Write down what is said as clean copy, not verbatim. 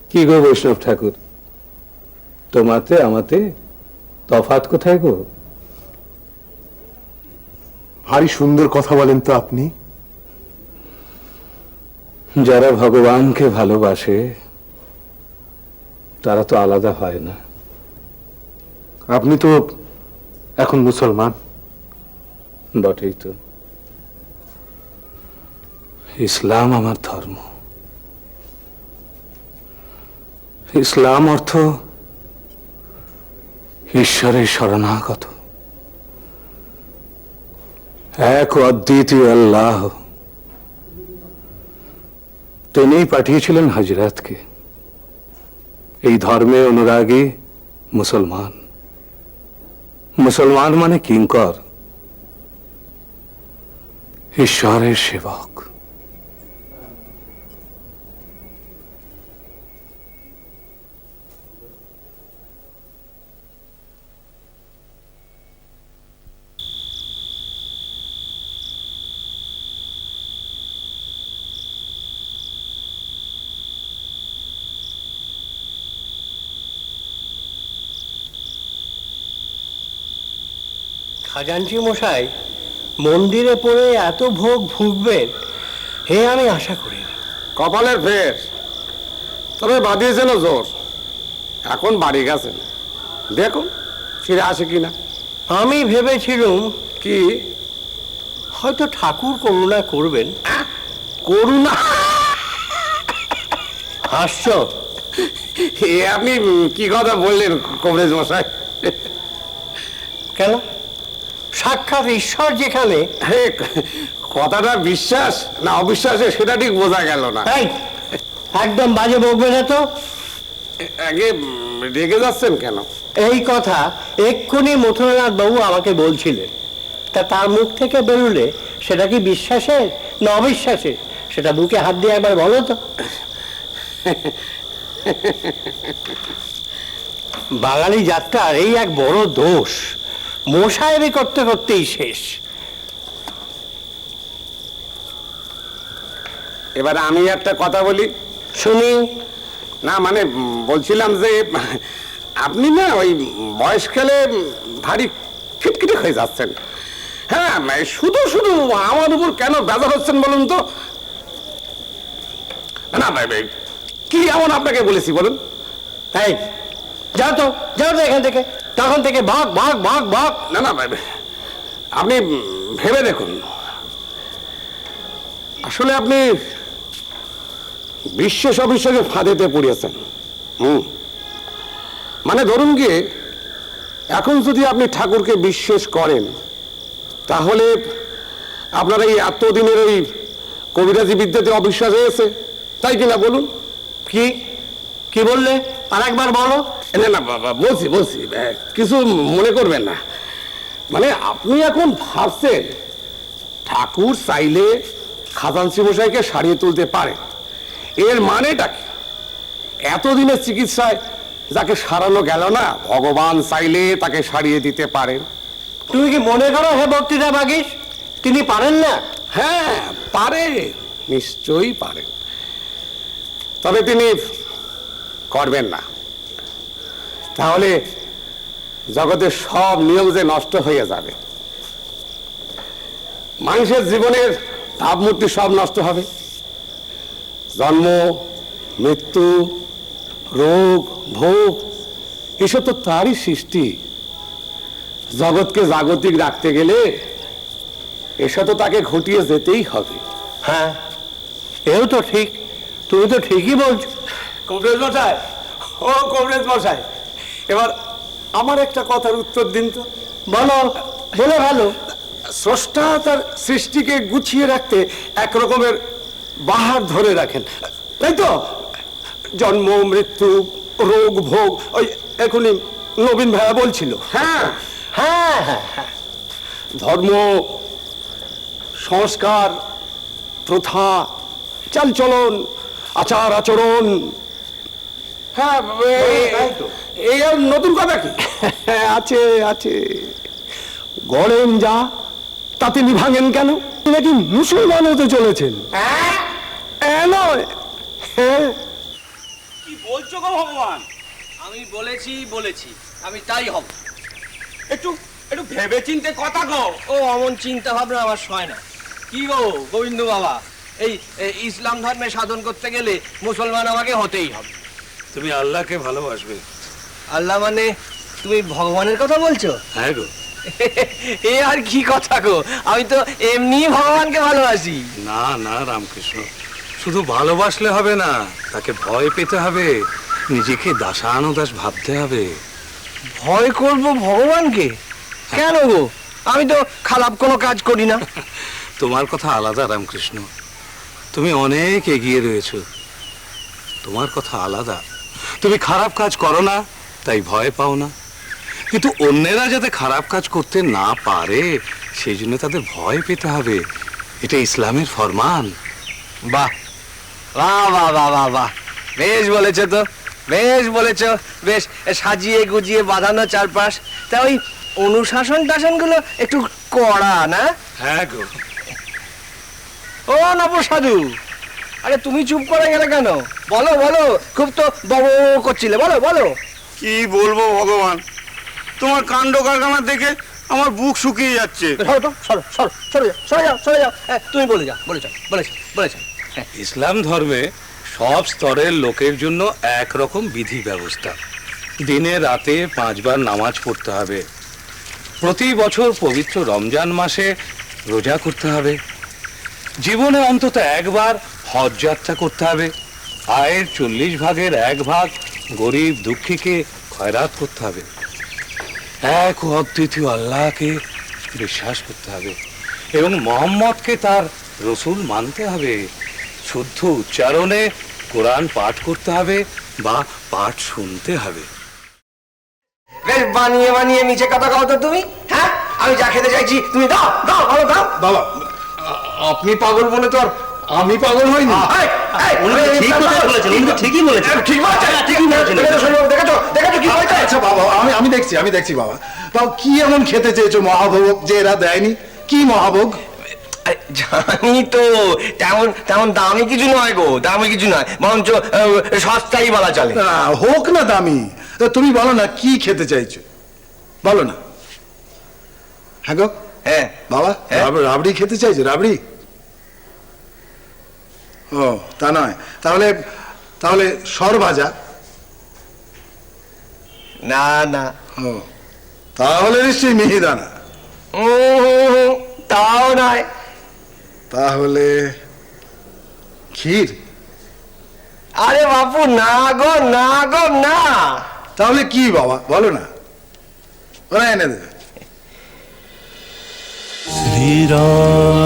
কি গো বৈষ্ণব ঠাকুর, তোমাতে আমাতে তফাৎ কোথায় গো? ভারী সুন্দর কথা বলেন তো আপনি। যারা ভগবানকে ভালোবাসে তারা তো আলাদা হয় না। আপনি তো এখন মুসলমান। বটেই তো। ইসলাম আমার ধর্ম। ইসলাম অর্থ ঈশ্বরের শরণাগত, এক অদ্বিতীয় আল্লাহ। তিনিই পাঠিয়েছিলেন হযরতকে। এই ধর্মে অনুরাগী মুসলমান। মুসলমান মানে কিঙ্কর, ঈশ্বরের সেবক। খাজাঞ্চি মশাই মন্দিরে পড়ে এত ভোগ ভুগবেন হে আমি আশা করিনি। কপালের ফের, তবে বাঁধিয়েছেন জোর। এখন বাড়ি গেছেন, দেখুন ফিরে আসে কিনা। আমি ভেবেছিলুম কি হয়তো ঠাকুর করুণা করবেন। করুণা? হাস্য। এ আপনি কি কথা বললেন কবরেজ মশাই? কেন, সাক্ষাৎ ঈশ্বর যেখানে। হে, কথাটা বিশ্বাস না অবিশ্বাসে সেটা ঠিক বোঝা গেল না। এই, একদম বাজে বকবে না তো। আগে রেগে যাচ্ছেন কেন? এই কথা এক্ষুনি মথুরানাথ বাবু আমাকে বলছিলেন। তা তার মুখ থেকে বেরোলে সেটা কি বিশ্বাসের না অবিশ্বাসের, সেটা বুকে হাত দিয়ে একবার বলো তো। বাঙালি যাত্রার এই এক বড় দোষ, মোসাহেবি করতে করতেই শেষ। এবার আমি একটা কথা বলি, শুনি। না মানে বলছিলাম যে আপনি না ওই বয়সকালে ভারী খিটখিটে হয়ে যাচ্ছেন। হ্যাঁ, শুধু শুধু আমার উপর কেন বেজার হচ্ছেন বলুন তো? না ভাই, কি এমন আপনাকে বলেছি বলুন? তাই যাও তো, যাও তো এখান থেকে। তখন থেকে ভাগ ভাগ ভাগ ভাগ। না না ভাই, আপনি ভেবে দেখুন, আসলে আপনি বিশ্বাস অবিশ্বাসের ফাঁদেতে পড়িয়েছেন। মানে ধরুন গিয়ে এখন যদি আপনি ঠাকুরকে বিশ্বাস করেন তাহলে আপনার এই এতদিনের ওই কবিরাজি বিদ্যাতে অবিশ্বাস হয়েছে, তাই কিনা বলুন? কি কি বললে আর একবার বলো। না না বাবা, বলছি কিছু মনে করবেন না। মানে আপনি এখন ভাবছেন ঠাকুর চাইলে খাজাঞ্চি মশাইকে সারিয়ে তুলতে পারে। এর মানেটা কি? এতদিনের চিকিৎসায় যাকে সারানো গেল না, ভগবান চাইলে তাকে সারিয়ে দিতে পারেন। তুমি কি মনে করো হে বক্তৃতা বাগীশ তিনি পারেন না? হ্যাঁ পারে, নিশ্চয়ই পারেন, তবে তিনি করবেন না। তাহলে জগতের সব নিয়ম যে নষ্ট হয়ে যাবে, মানুষের জীবনের ভাবমূর্তি সব নষ্ট হবে। জন্ম, মৃত্যু, রোগ, ভোগ এসব তো তারই সৃষ্টি। জগৎকে জাগতিক রাখতে গেলে এসব তো তাকে ঘটিয়ে যেতেই হবে। হ্যাঁ, এও তো ঠিক, তুমি তো ঠিকই বলছো। কবরেজ মশাই, ও কবরেজ মশাই, এবার আমার একটা কথার উত্তর দিন তো। বলো, বলে ভালো। স্রষ্টা তার সৃষ্টিকে গুছিয়ে রাখতে এক রকমের বাহার ধরে রাখেন, তাই তো? জন্ম, মৃত্যু, রোগ, ভোগ, ওই এখনই নবীন ভাইয়া বলছিল। হ্যাঁ হ্যাঁ হ্যাঁ হ্যাঁ, ধর্ম, সংস্কার, প্রথা, চালচলন, আচার আচরণ। হ্যাঁ, এই আর নতুন কথা কি? আছে আছে, গড়েন যা তা তিনি ভাঙেন কেন? নাকি মুসলমান হতে চলেছেন? নয়, হ্যাঁ। কি বলছো গো ভগবান? আমি বলেছি আমি তাই হব। একটু একটু ভেবে চিন্তে কথা গো। ও অমন চিন্তা ভাবনা আমার সয় না। কি গো গোবিন্দ বাবা, এই ইসলাম ধর্মে সাধন করতে গেলে মুসলমান আমাকে হতেই হবে। তুমি আল্লাহকে ভালোবাসবে। আল্লাহ মানে তুমি ভগবানের কথা বলছো? হ্যাঁ গো। এ আর কি কথা গো, আমি তো এমনি ভগবানকে ভালোবাসি। না না রামকৃষ্ণ, শুধু ভালোবাসলে হবে না, তাকে ভয় পেতে হবে, নিজেকে দাসানুদাস ভাবতে হবে। ভয় করব ভগবানকে? কেন গো, আমি তো খারাপ কোনো কাজ করি না। তোমার কথা আলাদা রামকৃষ্ণ, তুমি অনেক এগিয়ে রয়েছো। তোমার কথা আলাদা, তুমি খারাপ কাজ করো না তাই ভয় পাও না, কিন্তু অন্যেরা যাতে খারাপ কাজ করতে না পারে সেই জন্য তাদের ভয় পেতে হবে। এটা ইসলামের ফরমান। বাহ বাহ বাহ বাহ বাহ বাহ, বেশ বলেছো তো, বেশ বলেছো। বেশ সাজিয়ে গুজিয়ে বাঁধানো চারপাশ। তা ওই অনুশাসন টাসনগুলো একটু কড়া না? হ্যাঁ গো। ও নবসাধু, আরে তুমি চুপ করে গেলে কেন? বলো বলো, খুব তো বড় করছিলে, বলো বলো। কি বলবো ভগবান, তোমার কাণ্ড কারখানা দেখে আমার বুক শুকিয়ে যাচ্ছে। সরো তো, সরো সরো, সরে যাও সরে যাও সরে যাও। হ্যাঁ, তুমি বলে যাও, বলেছ বলেছ বলেছ। হ্যাঁ, ইসলাম ধর্মে সব স্তরের লোকের জন্য একরকম বিধি ব্যবস্থা। দিনে রাতে 5 বার নামাজ পড়তে হবে, প্রতি বছর পবিত্র রমজান মাসে রোজা করতে হবে, জীবনে অন্তত একবার হজ যাত্রা করতে হবে, আয়ের 40 ভাগের 1 ভাগ গরিব দুঃখীকে খয়রাত করতে হবে, এক ও অদ্বিতীয় আল্লাহকে বিশ্বাস করতে হবে এবং মোহাম্মদকে তার রসুল মানতে হবে। শুদ্ধ উচ্চারণে কোরআন পাঠ করতে হবে বা পাঠ শুনতে হবে। বেশ বানিয়ে বানিয়ে নিচে কথা কও তো তুমি। হ্যাঁ, আমি যা খেতে চাইছি তুমি দাও দাও, ভালো দাও। বাবা, আপনি পাগল বলে তো আর আমি পাগল হইনি। ঠিকই বলেছেন, ঠিক বলেছেন, ঠিকই বলেছেন। দেখেছো দেখেছো কি বলছে? আচ্ছা বাবা, আমি দেখছি বাবা। তাও কি এমন খেতে চেয়েছো মহাভোগ যে এরা দেয়নি? কি মহাভোগ? জানি তো, তেমন তেমন দামি কিছু নয় গো, দামি কিছু নয়, বরঞ্চ সস্তাই বলা চলে। হোক না দামি, তা তুমি বলো না কি খেতে চাইছো, বলো না। হ্যাঁ গো। হ্যাঁ বাবা, হ্যাঁ? রাবড়ি খেতে চাইছো? রাবড়ি? ও তা নয়, তাহলে তাহলে সর ভাজা? না না। ও তাহলে নিশ্চয়ই মিহিদানা? তাও নয়। তাহলে ক্ষীর? আরে বাপু না গো, না গো না। তাহলে কি বাবা, বলো না, ওরা এনে দেবে। শ্রীরাম